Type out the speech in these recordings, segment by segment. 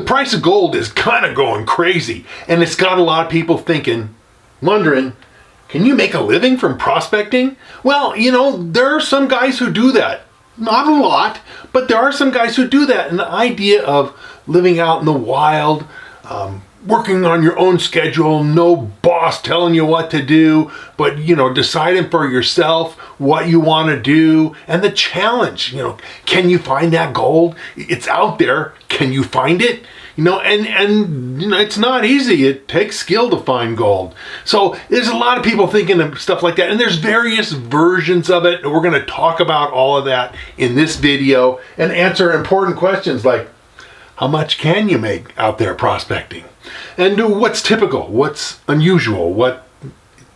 price of gold is kind of going crazy, and it's got a lot of people wondering, can you make a living from prospecting? Well, there are some guys who do that. Not a lot, but there are some guys who do that. And the idea of living out in the wild, working on your own schedule, no boss telling you what to do, but deciding for yourself what you want to do, and the challenge, can you find that gold? It's out there. Can you find it? And it's not easy. It takes skill to find gold. So there's a lot of people thinking of stuff like that, and there's various versions of it. And we're going to talk about all of that in this video and answer important questions like, how much can you make out there prospecting? And what's typical? What's unusual? What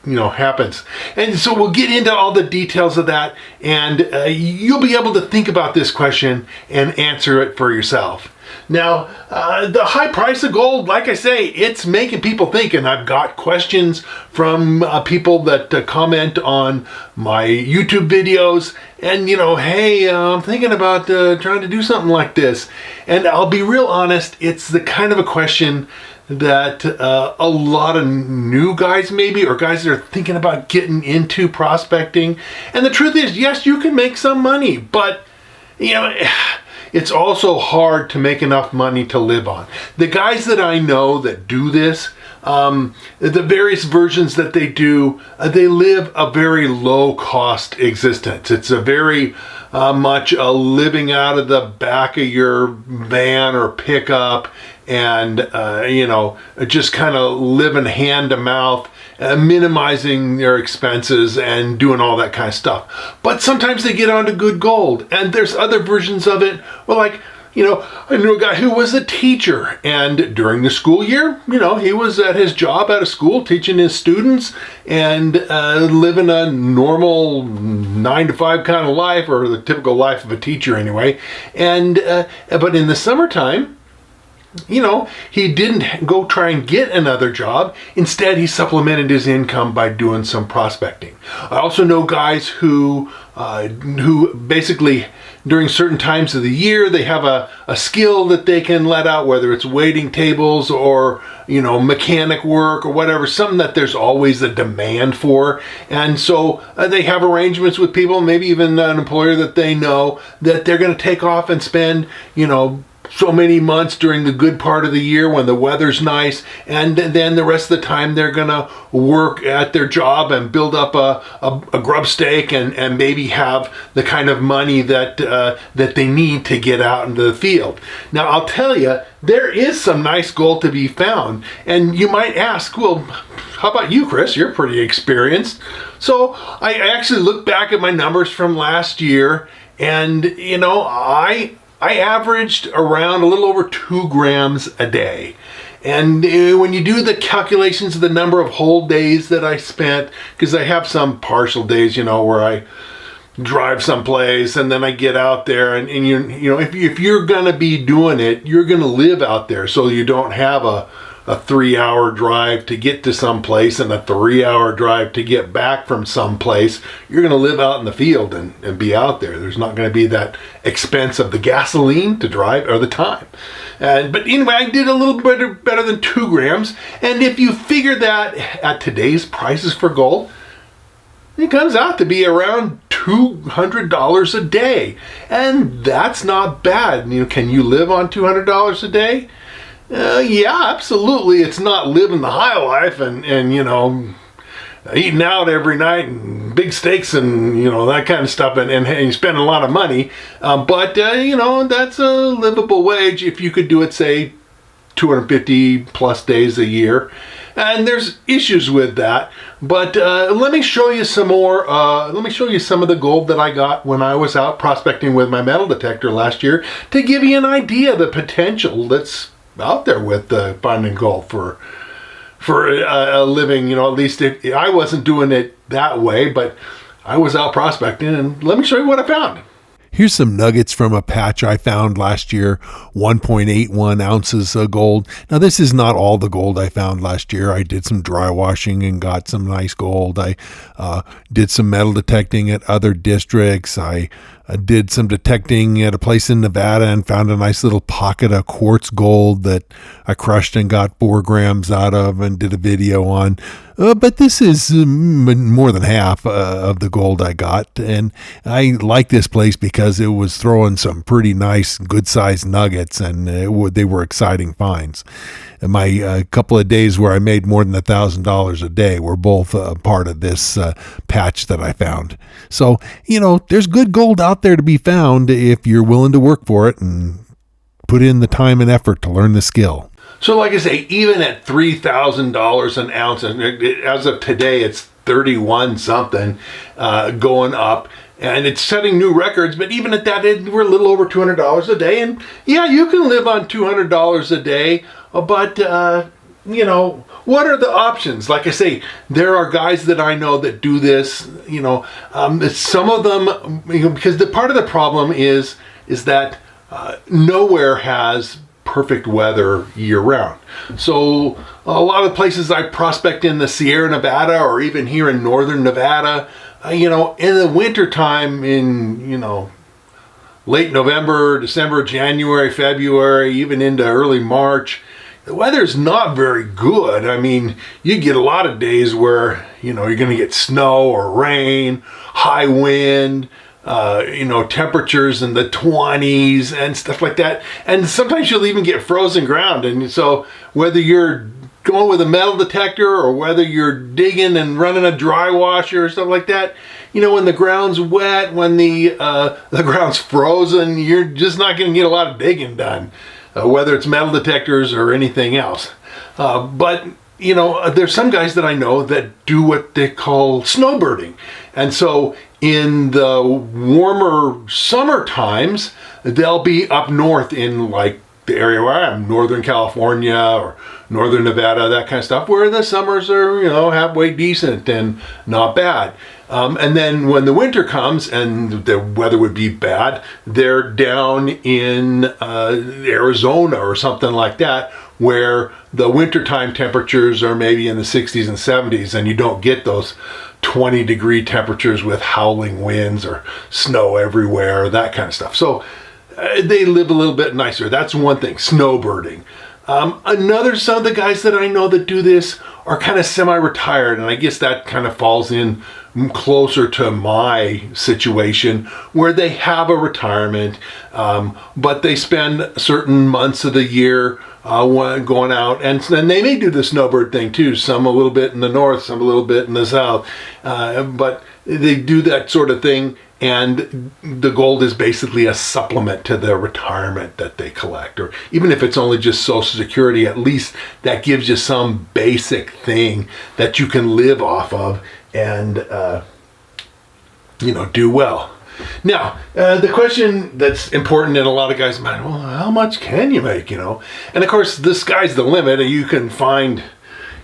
happens? And so we'll get into all the details of that, and you'll be able to think about this question and answer it for yourself. Now, the high price of gold, like I say, it's making people think, and I've got questions from people that comment on my YouTube videos, and hey, I'm thinking about trying to do something like this. And I'll be real honest, it's the kind of a question that a lot of new guys maybe, or guys that are thinking about getting into prospecting. And the truth is, yes, you can make some money, but it's also hard to make enough money to live on. The guys that I know that do this, the various versions that they do, they live a very low cost existence. It's a very much a living out of the back of your van or pickup, and just kind of living hand to mouth, minimizing their expenses and doing all that kind of stuff. But sometimes they get onto good gold, and there's other versions of it. Well, like, I knew a guy who was a teacher, and during the school year, he was at his job at a school teaching his students and living a normal 9-to-5 kind of life, or the typical life of a teacher anyway. And but in the summertime, he didn't go try and get another job. Instead, he supplemented his income by doing some prospecting. I also know guys who basically, during certain times of the year, they have a skill that they can let out, whether it's waiting tables or mechanic work or whatever, something that there's always a demand for. And so they have arrangements with people, maybe even an employer that they know, that they're going to take off and spend so many months during the good part of the year when the weather's nice, and then the rest of the time they're gonna work at their job and build up a grub stake and maybe have the kind of money that they need to get out into the field. Now, I'll tell you, there is some nice gold to be found, and you might ask, well, how about you, Chris? You're pretty experienced. So I actually looked back at my numbers from last year, and I averaged around a little over 2 grams a day. And when you do the calculations of the number of whole days that I spent, because I have some partial days, where I drive someplace and then I get out there, and if you're gonna be doing it, you're gonna live out there, so you don't have a 3-hour drive to get to some place and a 3-hour drive to get back from some place. You're going to live out in the field and be out there. There's not going to be that expense of the gasoline to drive or the time. But anyway, I did a little bit better than 2 grams. And if you figure that at today's prices for gold, it comes out to be around $200 a day. And that's not bad. Can you live on $200 a day? Yeah, absolutely. It's not living the high life and eating out every night and big steaks and that kind of stuff, and you spend a lot of money. But that's a livable wage if you could do it, say, 250 plus days a year. And there's issues with that. But let me show you some more. Let me show you some of the gold that I got when I was out prospecting with my metal detector last year, to give you an idea of the potential that's out there with finding gold for a living. At least if I wasn't doing it that way, but I was out prospecting, and let me show you what I found. Here's some nuggets from a patch I found last year, 1.81 ounces of gold. Now, this is not all the gold I found last year. I did some dry washing and got some nice gold. I did some metal detecting at other districts. I I did some detecting at a place in Nevada and found a nice little pocket of quartz gold that I crushed and got 4 grams out of and did a video on. But this is more than half of the gold I got. And I like this place because it was throwing some pretty nice, good-sized nuggets, and they were exciting finds. And my couple of days where I made more than $1,000 a day were both part of this patch that I found. So, there's good gold out there to be found if you're willing to work for it and put in the time and effort to learn the skill. So like I say, even at $3,000 an ounce, and as of today, it's 31 something, going up, and it's setting new records. But even at that, we're a little over $200 a day. And yeah, you can live on $200 a day, but what are the options? Like I say, there are guys that I know that do this, some of them, because the part of the problem is that nowhere has perfect weather year round. So a lot of places I prospect in the Sierra Nevada or even here in northern Nevada, in the winter time in, late November, December, January, February, even into early March, the weather's not very good. I mean, you get a lot of days where, you're going to get snow or rain, high wind, temperatures in the 20s and stuff like that. And sometimes you'll even get frozen ground. And so whether you're going with a metal detector or whether you're digging and running a dry washer or stuff like that, when the ground's wet, when the ground's frozen, you're just not going to get a lot of digging done, whether it's metal detectors or anything else. But there's some guys that I know that do what they call snowbirding. And so in the warmer summer times, they'll be up north in like the area where I am, Northern California or Northern Nevada, that kind of stuff, where the summers are, halfway decent and not bad. And then when the winter comes and the weather would be bad, they're down in Arizona or something like that, where the wintertime temperatures are maybe in the 60s and 70s, and you don't get those 20-degree temperatures with howling winds or snow everywhere, that kind of stuff. So they live a little bit nicer. That's one thing, snowbirding. Some of the guys that I know that do this are kind of semi-retired, and I guess that kind of falls in closer to my situation, where they have a retirement, but they spend certain months of the year going out, and then they may do the snowbird thing too, some a little bit in the north, some a little bit in the south, but they do that sort of thing, and the gold is basically a supplement to the retirement that they collect. Or even if it's only just Social Security, at least that gives you some basic thing that you can live off of and do well. Now, the question that's important in a lot of guys' mind, well, how much can you make, And of course, the sky's the limit. You can find,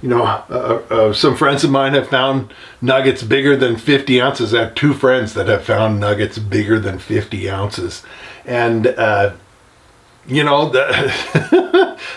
some friends of mine have found nuggets bigger than 50 ounces. I have 2 friends that have found nuggets bigger than 50 ounces. And,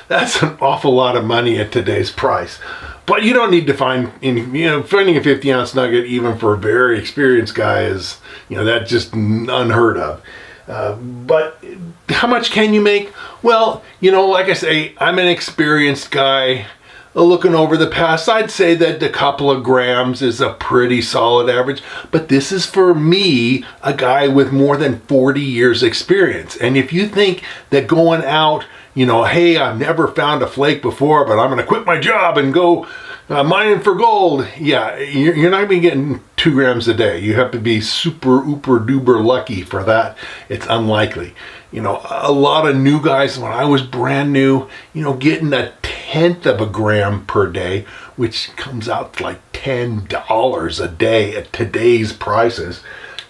that's an awful lot of money at today's price. But you don't need to find, finding a 50-ounce nugget, even for a very experienced guy, is, that's just unheard of. But how much can you make? Well, like I say, I'm an experienced guy. Looking over the past, I'd say that a couple of grams is a pretty solid average. But this is for me, a guy with more than 40 years experience. And if you think that going out, hey, I've never found a flake before, but I'm going to quit my job and go mining for gold. Yeah, you're not going to be getting 2 grams a day. You have to be super, ooper, duper lucky for that. It's unlikely. A lot of new guys, when I was brand new, getting a 1/10 of a gram per day, which comes out to like $10 a day at today's prices.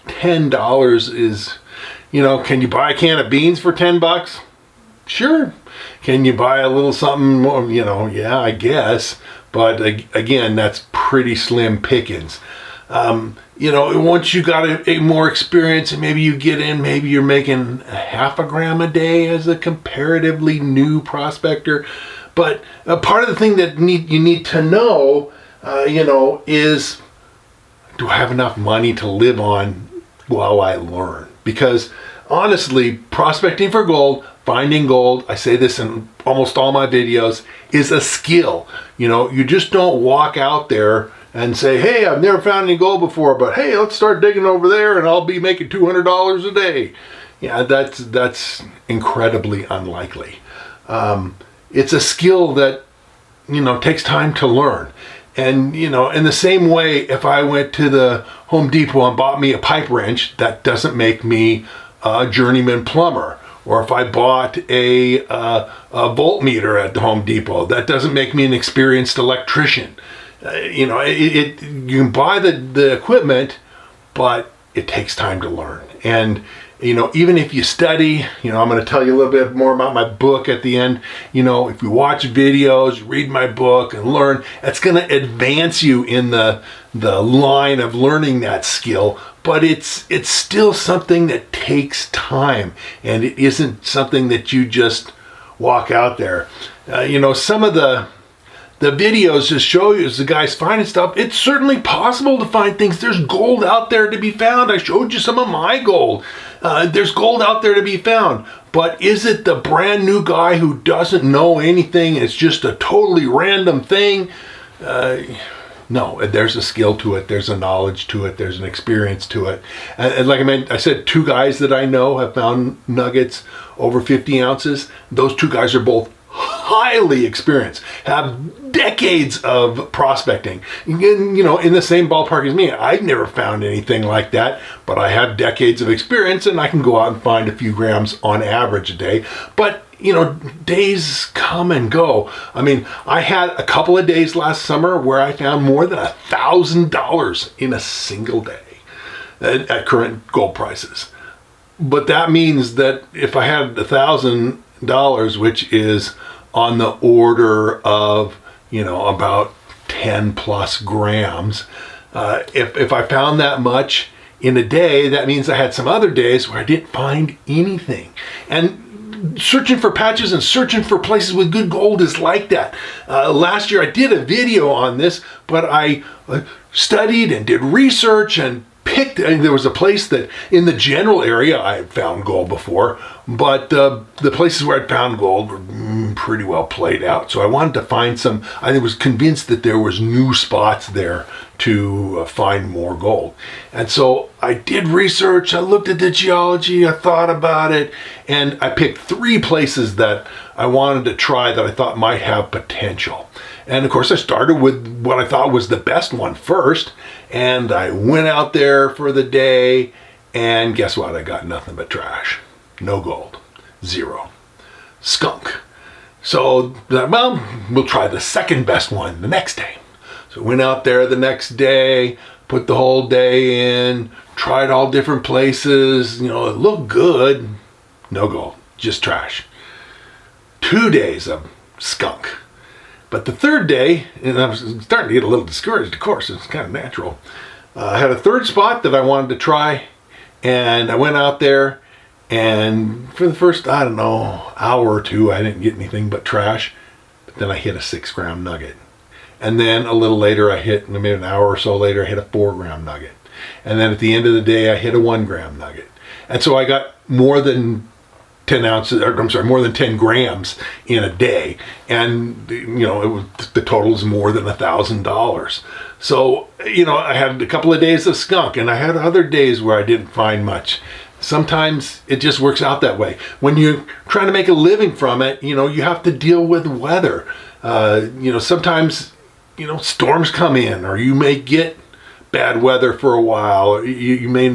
$10 is, can you buy a can of beans for $10? Sure. Can you buy a little something more? Yeah, I guess. But again, that's pretty slim pickings. Once you got a more experience and maybe you get in, maybe you're making a 1/2 gram a day as a comparatively new prospector. But part of the thing that you need to know, is, do I have enough money to live on while I learn? because honestly, prospecting for gold, finding gold, I say this in almost all my videos, is a skill. You just don't walk out there and say, hey, I've never found any gold before, but hey, let's start digging over there and I'll be making $200 a day. Yeah, that's incredibly unlikely. It's a skill that, takes time to learn. And, in the same way, if I went to the Home Depot and bought me a pipe wrench, that doesn't make me a journeyman plumber. Or if I bought a voltmeter at the Home Depot, that doesn't make me an experienced electrician. You can buy the equipment, but it takes time to learn. And even if you study, I'm going to tell you a little bit more about my book at the end. If you watch videos, read my book and learn, that's going to advance you in the line of learning that skill. But it's still something that takes time, and it isn't something that you just walk out there. Some of the videos just show you as the guys finding stuff. It's certainly possible to find things. There's gold out there to be found. I showed you some of my gold. There's gold out there to be found. But is it the brand new guy who doesn't know anything? It's just a totally random thing? No, there's a skill to it. There's a knowledge to it. There's an experience to it. And like I said, 2 guys that I know have found nuggets over 50 ounces. Those 2 guys are both highly experienced, have decades of prospecting. In the same ballpark as me. I've never found anything like that, but I have decades of experience, and I can go out and find a few grams on average a day. But days come and go. I had a couple of days last summer where I found more than $1,000 in a single day at current gold prices. But that means that if I had $1,000, which is on the order of, about 10 plus grams, if I found that much in a day, that means I had some other days where I didn't find anything. And searching for patches and searching for places with good gold is like that. Last year I did a video on this, but I studied and did research and picked, and there was a place that in the general area I had found gold before, but the places where I'd found gold were pretty well played out. So I wanted to find some. I was convinced that there was new spots there to find more gold. And so I did research, I looked at the geology, I thought about it, and I picked 3 places that I wanted to try that I thought might have potential. And of course I started with what I thought was the best one first, and I went out there for the day, and guess what? I got nothing but trash. No gold. 0. Skunk. So, well, we'll try the second best one the next day. So went out there the next day, put the whole day in, tried all different places, it looked good. No gold, just trash. 2 days of skunk. But the third day, and I was starting to get a little discouraged, of course, it's kind of natural. I had a third spot that I wanted to try, and I went out there, and for the first, hour or 2, I didn't get anything but trash. But then I hit a 6-gram nugget. And then a little later, maybe an hour or so later, I hit a 4-gram nugget. And then at the end of the day, I hit a 1-gram nugget. And so I got more than 10 ounces, more than 10 grams in a day. And, the total is more than $1,000. So, I had a couple of days of skunk, and I had other days where I didn't find much. Sometimes it just works out that way. When you're trying to make a living from it, you have to deal with weather. Sometimes, storms come in, or you may get bad weather for a while, or you may,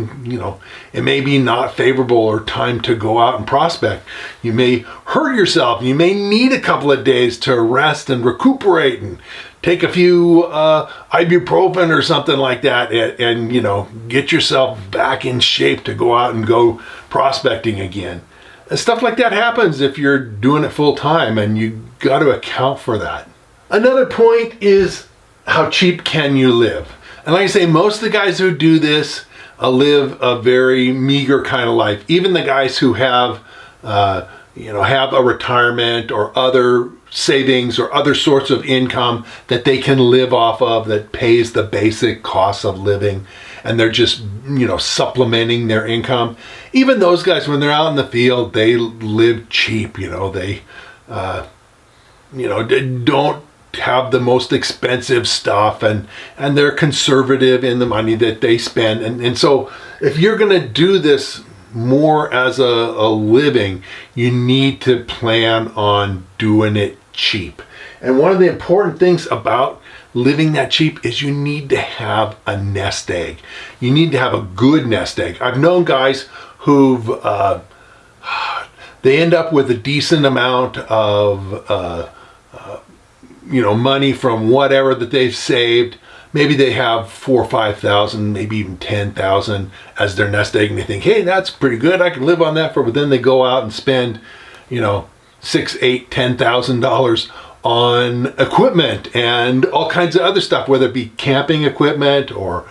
it may be not favorable or time to go out and prospect. You may hurt yourself. You may need a couple of days to rest and recuperate and take a few ibuprofen or something like that, and get yourself back in shape to go out and go prospecting again. And stuff like that happens if you're doing it full time, and you got to account for that. Another point is, how cheap can you live? And like I say, most of the guys who do this live a very meager kind of life. Even the guys who have a retirement or other savings or other sorts of income that they can live off of that pays the basic costs of living. and they're just, supplementing their income. Even those guys, when they're out in the field, they live cheap. They, don't have the most expensive stuff, and they're conservative in the money that they spend. And so if you're going to do this more as a living, you need to plan on doing it cheap. And one of the important things about living that cheap is you need to have a nest egg. You need to have a good nest egg. I've known guys who've they end up with a decent amount of money from whatever that they've saved. Maybe they have 4,000 or 5,000, maybe even 10,000 as their nest egg, and they think, hey, that's pretty good, I can live on that. But then they go out and spend, $6,000, $8,000, $10,000 on equipment and all kinds of other stuff, whether it be camping equipment or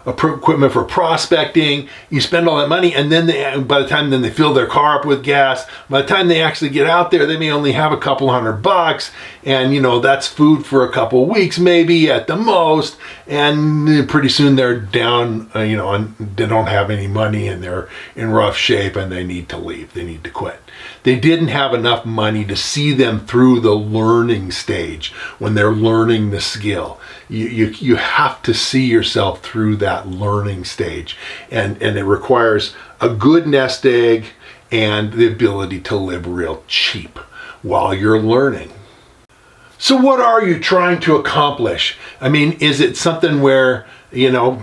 equipment for prospecting. You spend all that money, and then by the time they fill their car up with gas, by the time they actually get out there, they may only have a couple $100, and that's food for a couple weeks maybe at the most, and pretty soon they're down, and they don't have any money, and they're in rough shape, and they need to leave, they need to quit. They didn't have enough money to see them through the learning stage when they're learning the skill. You have to see yourself through that learning stage, and it requires a good nest egg and the ability to live real cheap while you're learning. So what are you trying to accomplish? I mean, is it something where you're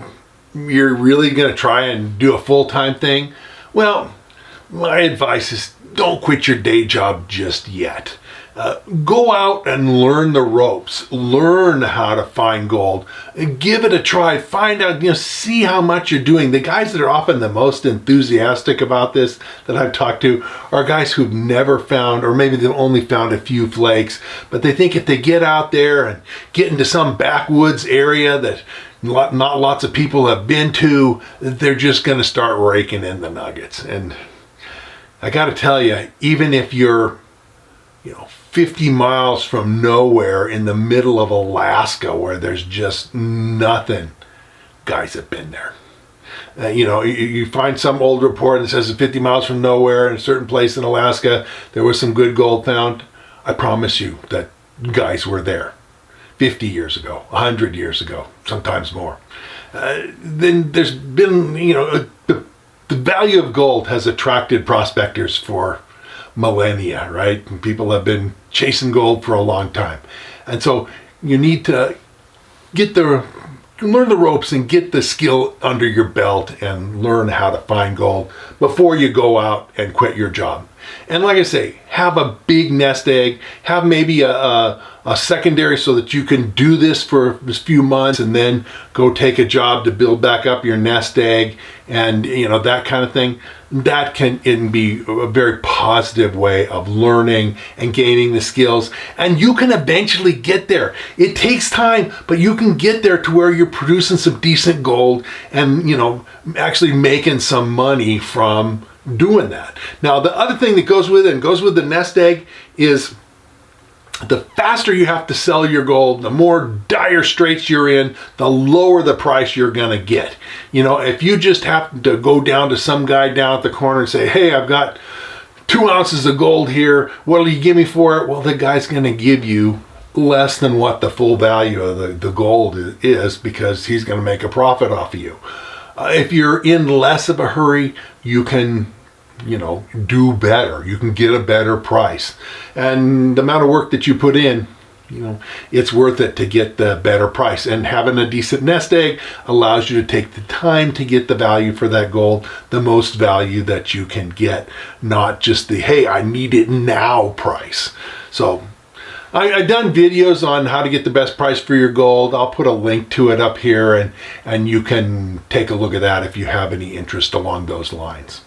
really going to try and do a full-time thing? Well, my advice is don't quit your day job just yet. Go out and learn the ropes. Learn how to find gold. Give it a try. Find out, see how much you're doing. The guys that are often the most enthusiastic about this that I've talked to are guys who've never found, or maybe they've only found a few flakes, but they think if they get out there and get into some backwoods area that not lots of people have been to, they're just going to start raking in the nuggets. And I got to tell you, even if you're 50 miles from nowhere in the middle of Alaska where there's just nothing, guys have been there. You find some old report that says 50 miles from nowhere in a certain place in Alaska, there was some good gold found. I promise you that guys were there 50 years ago, 100 years ago, sometimes more. Then there's been, the value of gold has attracted prospectors for millennia, right? And people have been chasing gold for a long time. And so you need to learn the ropes and get the skill under your belt and learn how to find gold before you go out and quit your job. And like I say, have a big nest egg, have maybe a secondary so that you can do this for a few months and then go take a job to build back up your nest egg, and that kind of thing. That can be a very positive way of learning and gaining the skills, and you can eventually get there. It takes time, but you can get there to where you're producing some decent gold and actually making some money from doing that. Now, the other thing that goes with it and goes with the nest egg is the faster you have to sell your gold, the more dire straits you're in, the lower the price you're going to get. If you just happen to go down to some guy down at the corner and say, hey, I've got 2 ounces of gold here, what'll you give me for it? Well, the guy's going to give you less than what the full value of the gold is, because he's going to make a profit off of you. If you're in less of a hurry, you can do better. You can get a better price. And the amount of work that you put in, it's worth it to get the better price. And having a decent nest egg allows you to take the time to get the value for that gold, the most value that you can get, not just the, hey, I need it now price. So I've done videos on how to get the best price for your gold. I'll put a link to it up here, and you can take a look at that if you have any interest along those lines.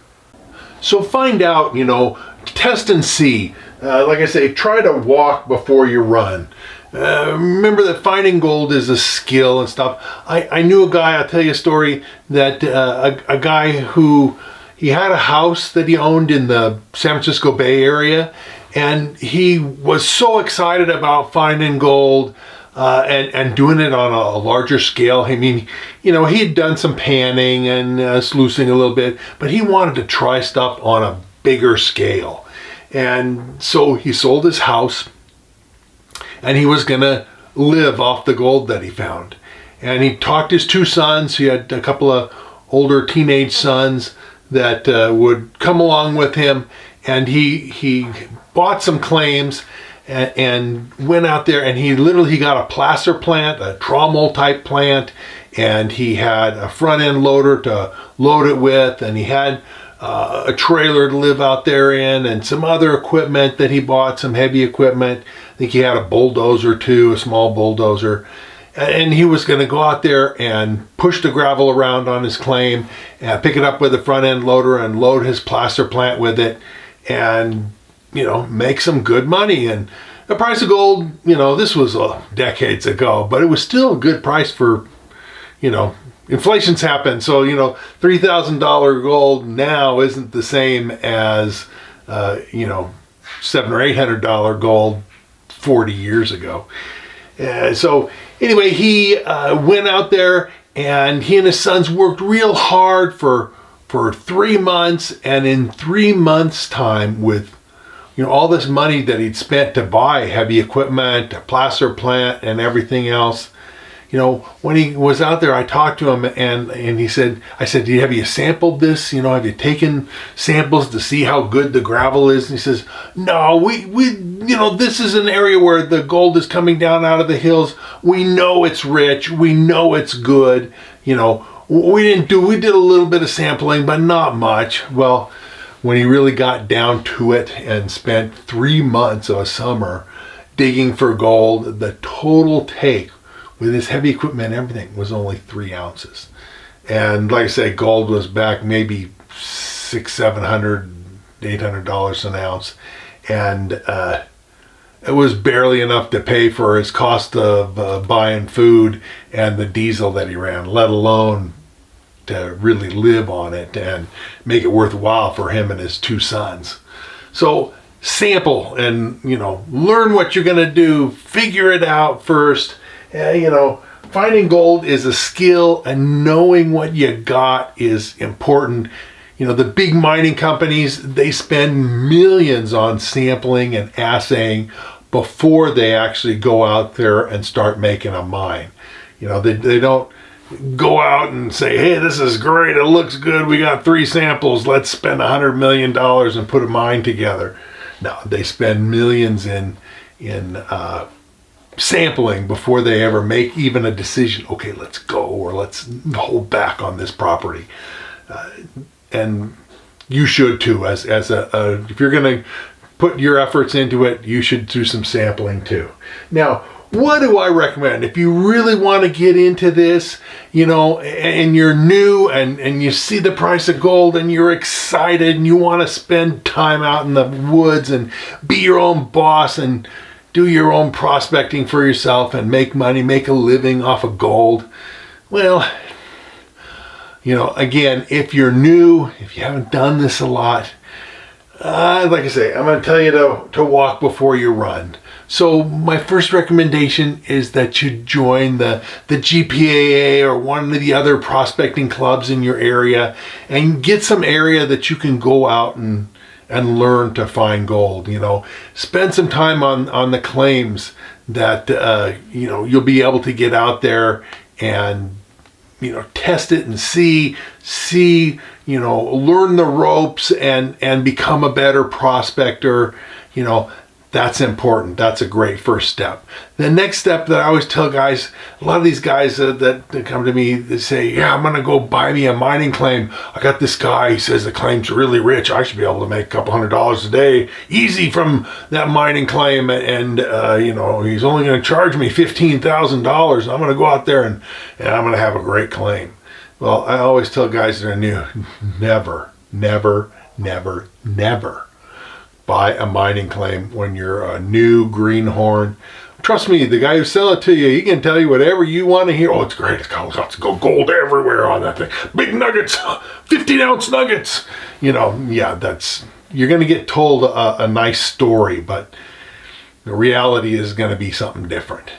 So find out, test and see. Like I say, try to walk before you run. Remember that finding gold is a skill and stuff. I knew a guy, I'll tell you a story, that a guy who, he had a house that he owned in the San Francisco Bay Area, and he was so excited about finding gold. and doing it on a larger scale. I mean, he had done some panning and sluicing a little bit, but he wanted to try stuff on a bigger scale. And so he sold his house, and he was going to live off the gold that he found. And he talked his two sons. He had a couple of older teenage sons that would come along with him, and he bought some claims and went out there, and he got a placer plant, a trommel type plant, and he had a front end loader to load it with, and he had a trailer to live out there in, and some other equipment that he bought, some heavy equipment. I think he had a bulldozer too, a small bulldozer. And he was going to go out there and push the gravel around on his claim, and pick it up with a front end loader and load his placer plant with it, and make some good money. And the price of gold, this was decades ago, but it was still a good price for, inflation's happened. So, $3,000 gold now isn't the same as, $700 or $800 gold 40 years ago. So anyway, he went out there, and he and his sons worked real hard for 3 months, and in 3 months' time, with all this money that he'd spent to buy heavy equipment, a placer plant, and everything else, when he was out there, I talked to him, and I said, have you sampled this? Have you taken samples to see how good the gravel is? And he says, no, we this is an area where the gold is coming down out of the hills. We know it's rich. We know it's good. We did a little bit of sampling, but not much. Well, when he really got down to it and spent 3 months of a summer digging for gold, the total take with his heavy equipment and everything was only 3 ounces. And like I say, gold was back maybe $600, $700, $800 an ounce. And it was barely enough to pay for his cost of buying food and the diesel that he ran, let alone to really live on it and make it worthwhile for him and his 2 sons. So sample and, learn what you're going to do. Figure it out first. Finding gold is a skill, and knowing what you got is important. The big mining companies, they spend millions on sampling and assaying before they actually go out there and start making a mine. They don't go out and say, hey, this is great, it looks good, we got 3 samples, let's spend $100 million and put a mine together. No, they spend millions in sampling before they ever make even a decision. Okay, let's go, or let's hold back on this property. And you should too, as if you're going to put your efforts into it, you should do some sampling too. Now, what do I recommend? If you really want to get into this, and you're new and you see the price of gold and you're excited and you want to spend time out in the woods and be your own boss and do your own prospecting for yourself and make money, make a living off of gold. Well, again, if you're new, if you haven't done this a lot, like I say, I'm going to tell you to walk before you run. So my first recommendation is that you join the GPAA or one of the other prospecting clubs in your area and get some area that you can go out and learn to find gold. Spend some time on the claims that you'll be able to get out there and test it and see, learn the ropes and become a better prospector. That's important. That's a great first step. The next step that I always tell guys, a lot of these guys that come to me, they say, yeah, I'm going to go buy me a mining claim. I got this guy, he says the claim's really rich. I should be able to make a couple $100 a day easy from that mining claim. And he's only going to charge me $15,000. I'm going to go out there and I'm going to have a great claim. Well, I always tell guys that are new, never, never, never, never buy a mining claim when you're a new greenhorn. Trust me, the guy who sell it to you, he can tell you whatever you want to hear. Oh, it's great. It's got gold everywhere on that thing. Big nuggets, 15-ounce nuggets. You're going to get told a nice story, but the reality is going to be something different.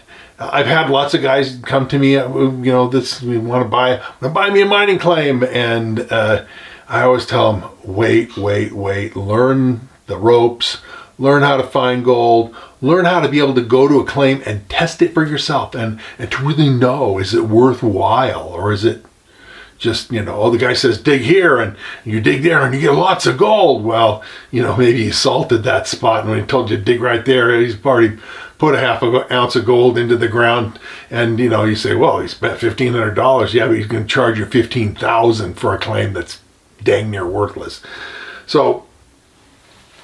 I've had lots of guys come to me, we want to buy me a mining claim, and I always tell them, wait, learn the ropes, learn how to find gold, learn how to be able to go to a claim and test it for yourself, and to really know, is it worthwhile, or is it just, the guy says dig here, and you dig there and you get lots of gold. Well, maybe he salted that spot, and when he told you to dig right there, he's already put a half an ounce of gold into the ground, and you say, well, he spent $1,500. Yeah, but he's going to charge you $15,000 for a claim that's dang near worthless. So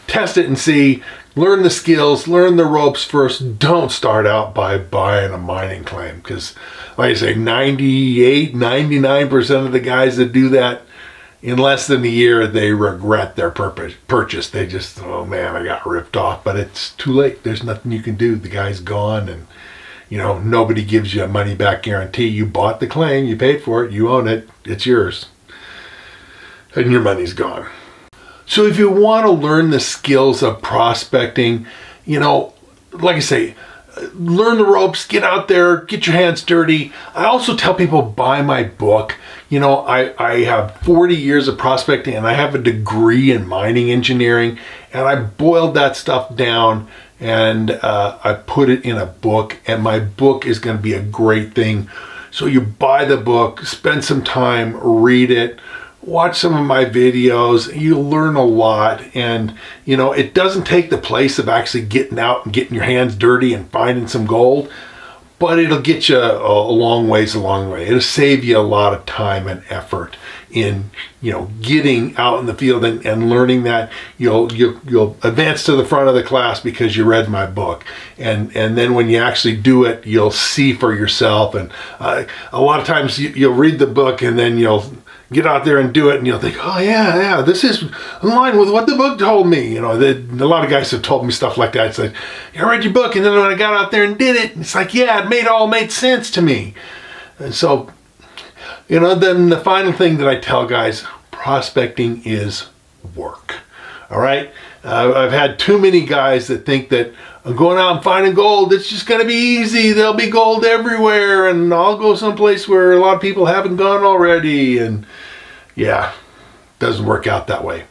test it and see. Learn the skills, learn the ropes first. Don't start out by buying a mining claim, because like I say, 99% of the guys that do that, in less than a year, they regret their purchase. They just, oh man, I got ripped off. But it's too late. There's nothing you can do. The guy's gone, and nobody gives you a money back guarantee. You bought the claim, you paid for it, you own it, it's yours, and your money's gone. So if you want to learn the skills of prospecting, like I say, learn the ropes, get out there, get your hands dirty. I also tell people, buy my book. I have 40 years of prospecting, and I have a degree in mining engineering, and I boiled that stuff down, and I put it in a book, and my book is going to be a great thing. So you buy the book, spend some time, read it, watch some of my videos. You learn a lot, and it doesn't take the place of actually getting out and getting your hands dirty and finding some gold, but it'll get you a long way. It'll save you a lot of time and effort in getting out in the field and learning that. You'll advance to the front of the class because you read my book, and then when you actually do it, you'll see for yourself. And a lot of times you'll read the book, and then you'll get out there and do it, and you'll think, oh yeah, this is in line with what the book told me. A lot of guys have told me stuff like that. It's like, I read your book, and then when I got out there and did it, it's like, yeah, it all made sense to me. And so, then the final thing that I tell guys, prospecting is work. All right? I've had too many guys that think that going out and finding gold, it's just going to be easy. There'll be gold everywhere, and I'll go someplace where a lot of people haven't gone already. And yeah, doesn't work out that way.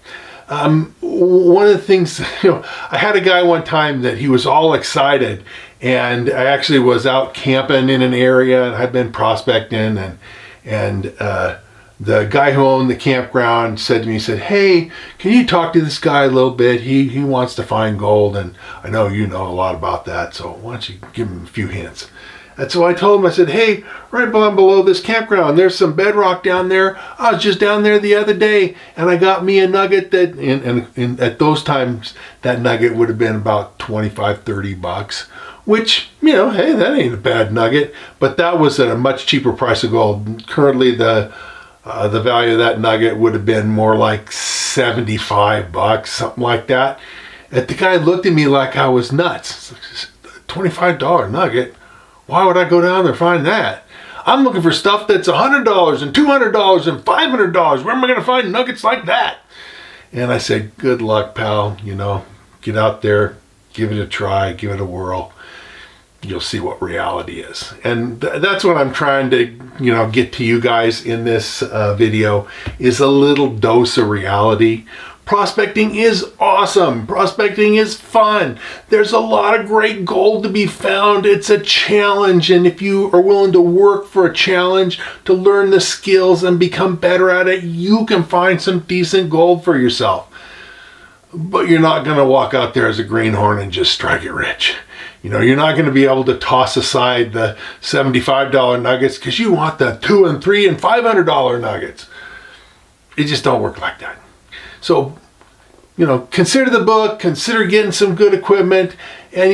One of the things, I had a guy one time that he was all excited, and I actually was out camping in an area, and I'd been prospecting, and the guy who owned the campground said to me, he said, hey, can you talk to this guy a little bit? He wants to find gold, and I know you know a lot about that, so why don't you give him a few hints? And so I told him, I said, hey, right down below this campground, there's some bedrock down there. I was just down there the other day, and I got me a nugget that, and at those times, that nugget would have been about $25-30, which, hey, that ain't a bad nugget, but that was at a much cheaper price of gold. Currently, the value of that nugget would have been more like $75, something like that. And the guy looked at me like I was nuts. $25 nugget? Why would I go down there and find that? I'm looking for stuff that's $100 and $200 and $500. Where am I going to find nuggets like that? And I said, good luck, pal. Get out there, give it a try, give it a whirl. You'll see what reality is. And that's what I'm trying to, get to you guys in this video, is a little dose of reality. Prospecting is awesome. Prospecting is fun. There's a lot of great gold to be found. It's a challenge, and if you are willing to work for a challenge, to learn the skills and become better at it, you can find some decent gold for yourself. But you're not going to walk out there as a greenhorn and just strike it rich. You're not going to be able to toss aside the $75 nuggets because you want the $200 and $300 and $500 nuggets. It just don't work like that. So, consider the book, consider getting some good equipment. And,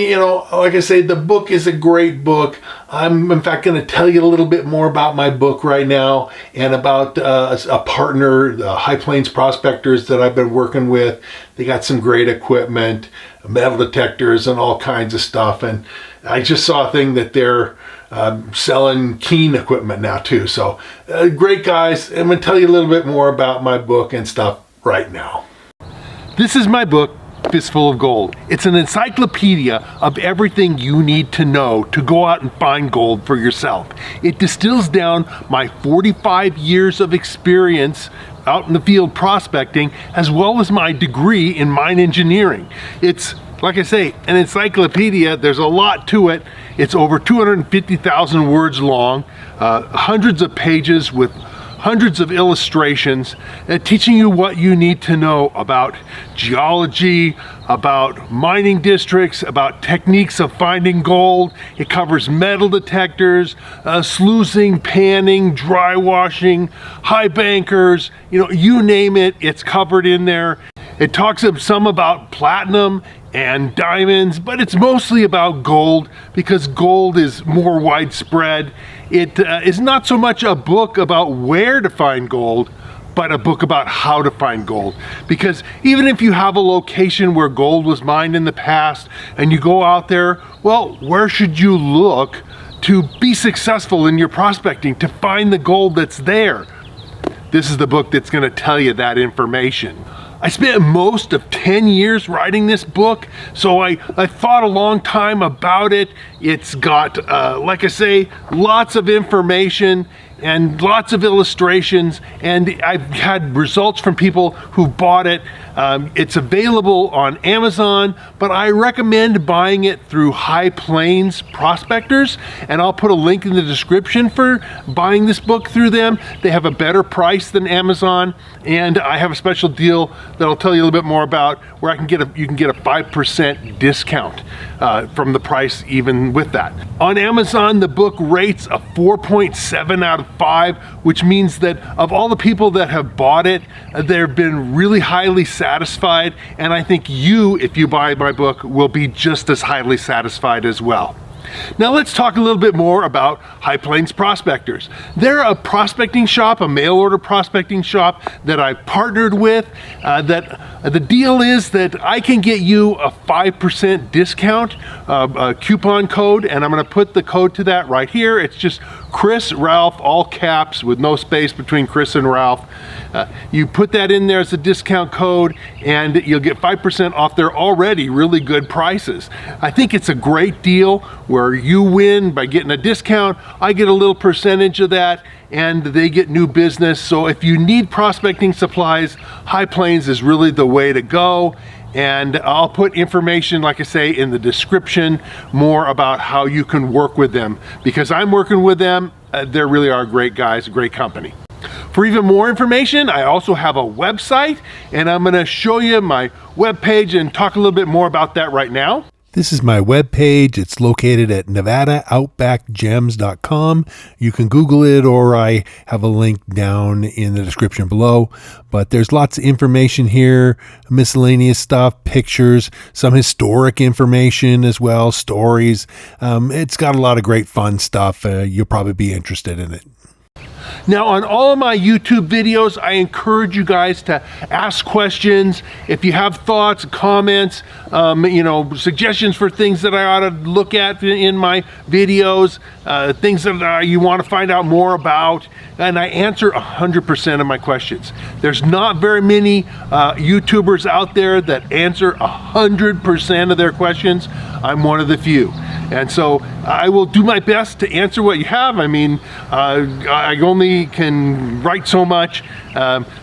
like I say, the book is a great book. I'm, in fact, going to tell you a little bit more about my book right now, and about a partner, the High Plains Prospectors, that I've been working with. They got some great equipment, metal detectors, and all kinds of stuff. And I just saw a thing that they're selling keen equipment now, too. So, great guys. I'm going to tell you a little bit more about my book and stuff right now. This is my book, Fistful of Gold. It's an encyclopedia of everything you need to know to go out and find gold for yourself. It distills down my 45 years of experience out in the field prospecting, as well as my degree in mine engineering. It's, like I say, an encyclopedia. There's a lot to it. It's over 250,000 words long, hundreds of pages with hundreds of illustrations, teaching you what you need to know about geology, about mining districts, about techniques of finding gold. It covers metal detectors, sluicing, panning, dry washing, high bankers, you name it, it's covered in there. It talks some about platinum and diamonds, but it's mostly about gold because gold is more widespread. It is not so much a book about where to find gold, but a book about how to find gold. Because even if you have a location where gold was mined in the past and you go out there, well, where should you look to be successful in your prospecting, to find the gold that's there? This is the book that's going to tell you that information. I spent most of 10 years writing this book, so I thought a long time about it. It's got, like I say, lots of information and lots of illustrations, and I've had results from people who bought it. It's available on Amazon, but I recommend buying it through High Plains Prospectors, and I'll put a link in the description for buying this book through them. They have a better price than Amazon, and I have a special deal that I'll tell you a little bit more about, where you can get a 5% discount from the price even with that. On Amazon, the book rates a 4.7 out of 5, which means that of all the people that have bought it, they've been really highly satisfied, and I think you, if you buy my book, will be just as highly satisfied as well. Now let's talk a little bit more about High Plains Prospectors. They're a prospecting shop, a mail order prospecting shop that I've partnered with. The deal is that I can get you a 5% discount, a coupon code, and I'm going to put the code to that right here. It's just Chris Ralph, all caps with no space between Chris and Ralph. You put that in there as a discount code and you'll get 5% off their already really good prices. I think it's a great deal where you win by getting a discount, I get a little percentage of that, and they get new business. So if you need prospecting supplies, High Plains is really the way to go. And I'll put information, like I say, in the description more about how you can work with them, because I'm working with them. They really are great guys, a great company. For even more information, I also have a website, and I'm going to show you my webpage and talk a little bit more about that right now. This is my webpage. It's located at nevadaoutbackgems.com. You can Google it, or I have a link down in the description below. But there's lots of information here, miscellaneous stuff, pictures, some historic information as well, stories. It's got a lot of great fun stuff. You'll probably be interested in it. Now, on all of my YouTube videos, I encourage you guys to ask questions. If you have thoughts, comments, suggestions for things that I ought to look at in my videos, things that you want to find out more about, and I answer 100% of my questions. There's not very many YouTubers out there that answer 100% of their questions. I'm one of the few. And so I will do my best to answer what you have. I mean, I only can write so much.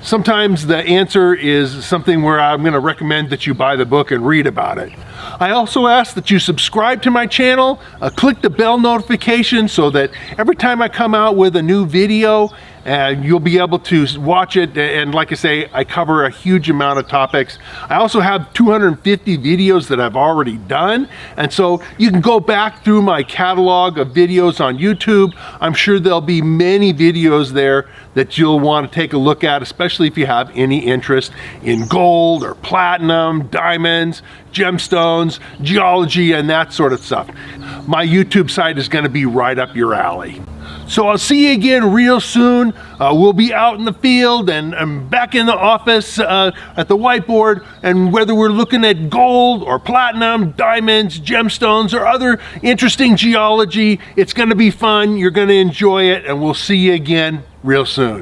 Sometimes the answer is something where I'm going to recommend that you buy the book and read about it. I also ask that you subscribe to my channel, click the bell notification so that every time I come out with a new video, you'll be able to watch it. And like I say, I cover a huge amount of topics. I also have 250 videos that I've already done. And so you can go back through my catalog of videos on YouTube. I'm sure there'll be many videos there that you'll want to take a look at, especially if you have any interest in gold or platinum, diamonds, gemstones, geology, and that sort of stuff. My YouTube site is going to be right up your alley. So I'll see you again real soon. We'll be out in the field and back in the office at the whiteboard, and whether we're looking at gold or platinum, diamonds, gemstones, or other interesting geology, it's going to be fun. You're going to enjoy it, and we'll see you again real soon.